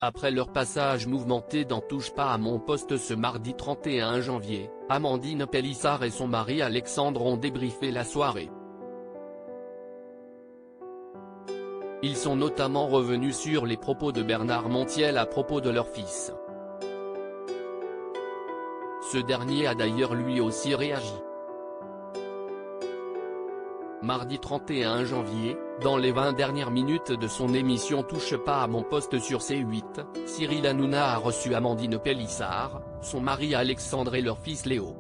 Après leur passage mouvementé dans Touche pas à mon poste ce mardi 31 janvier, Amandine Pélissard et son mari Alexandre ont débriefé la soirée. Ils sont notamment revenus sur les propos de Bernard Montiel à propos de leur fils. Ce dernier a d'ailleurs lui aussi réagi. Mardi 31 janvier, dans les 20 dernières minutes de son émission Touche pas à mon poste sur C8, Cyril Hanouna a reçu Amandine Pélissard, son mari Alexandre et leur fils Léo.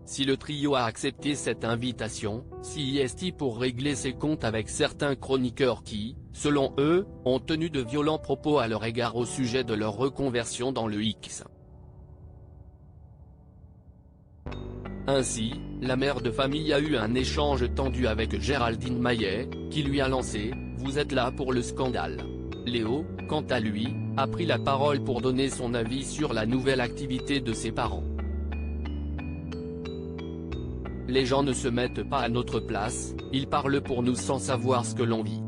Si le trio a accepté cette invitation, c'est pour régler ses comptes avec certains chroniqueurs qui, selon eux, ont tenu de violents propos à leur égard au sujet de leur reconversion dans le X. Ainsi, la mère de famille a eu un échange tendu avec Géraldine Maillet, qui lui a lancé « Vous êtes là pour le scandale ». Léo, quant à lui, a pris la parole pour donner son avis sur la nouvelle activité de ses parents. Les gens ne se mettent pas à notre place, ils parlent pour nous sans savoir ce que l'on vit.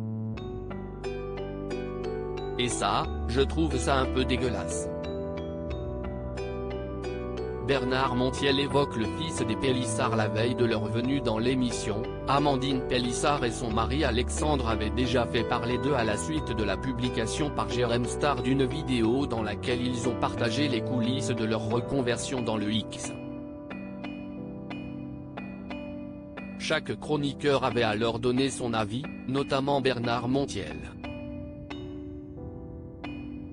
Et ça, je trouve ça un peu dégueulasse. Bernard Montiel évoque le fils des Pélissard la veille de leur venue dans l'émission. Amandine Pélissard et son mari Alexandre avaient déjà fait parler d'eux à la suite de la publication par Jérém Star d'une vidéo dans laquelle ils ont partagé les coulisses de leur reconversion dans le X. Chaque chroniqueur avait alors donné son avis, notamment Bernard Montiel.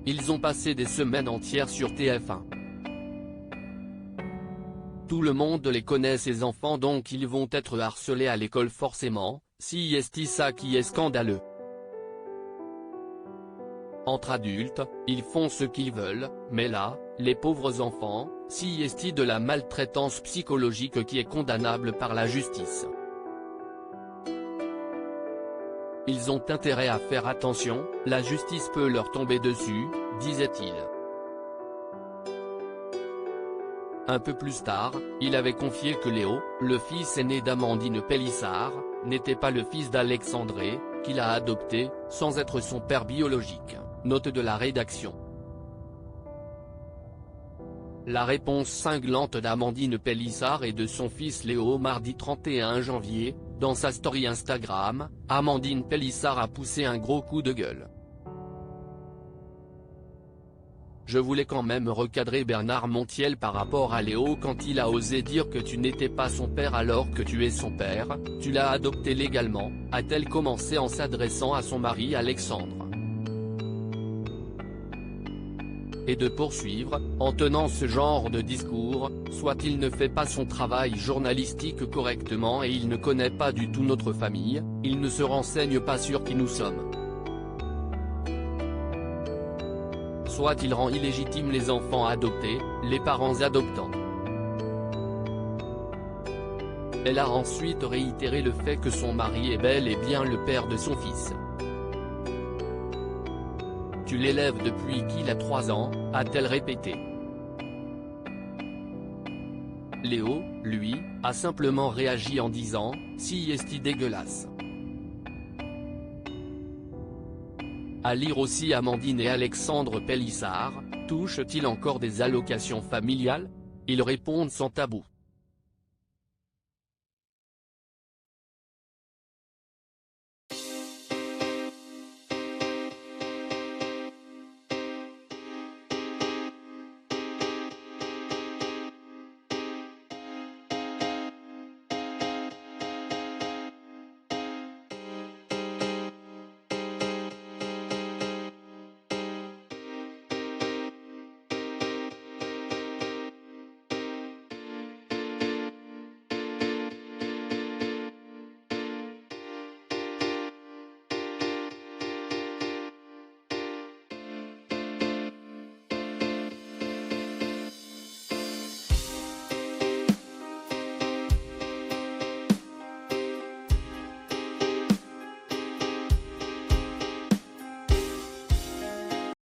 Ils ont passé des semaines entières sur TF1. Tout le monde les connaît ces enfants donc ils vont être harcelés à l'école forcément, c'est ça qui est scandaleux. Entre adultes, ils font ce qu'ils veulent, mais là, les pauvres enfants, c'est de la maltraitance psychologique qui est condamnable par la justice. Ils ont intérêt à faire attention, la justice peut leur tomber dessus, disait-il. Un peu plus tard, il avait confié que Léo, le fils aîné d'Amandine Pélissard, n'était pas le fils d'Alexandre, qu'il a adopté, sans être son père biologique, note de la rédaction. La réponse cinglante d'Amandine Pélissard et de son fils Léo mardi 31 janvier, dans sa story Instagram, Amandine Pélissard a poussé un gros coup de gueule. Je voulais quand même recadrer Bernard Montiel par rapport à Léo quand il a osé dire que tu n'étais pas son père alors que tu es son père, tu l'as adopté légalement, a-t-elle commencé en s'adressant à son mari Alexandre. Et de poursuivre, en tenant ce genre de discours, soit il ne fait pas son travail journalistique correctement et il ne connaît pas du tout notre famille, il ne se renseigne pas sur qui nous sommes. Soit il rend illégitimes les enfants adoptés, les parents adoptants. Elle a ensuite réitéré le fait que son mari est bel et bien le père de son fils. Tu l'élèves depuis qu'il a 3 ans, a-t-elle répété. Léo, lui, a simplement réagi en disant « c'est dégueulasse ». À lire aussi Amandine et Alexandre Pélissard, touchent-ils encore des allocations familiales? Ils répondent sans tabou.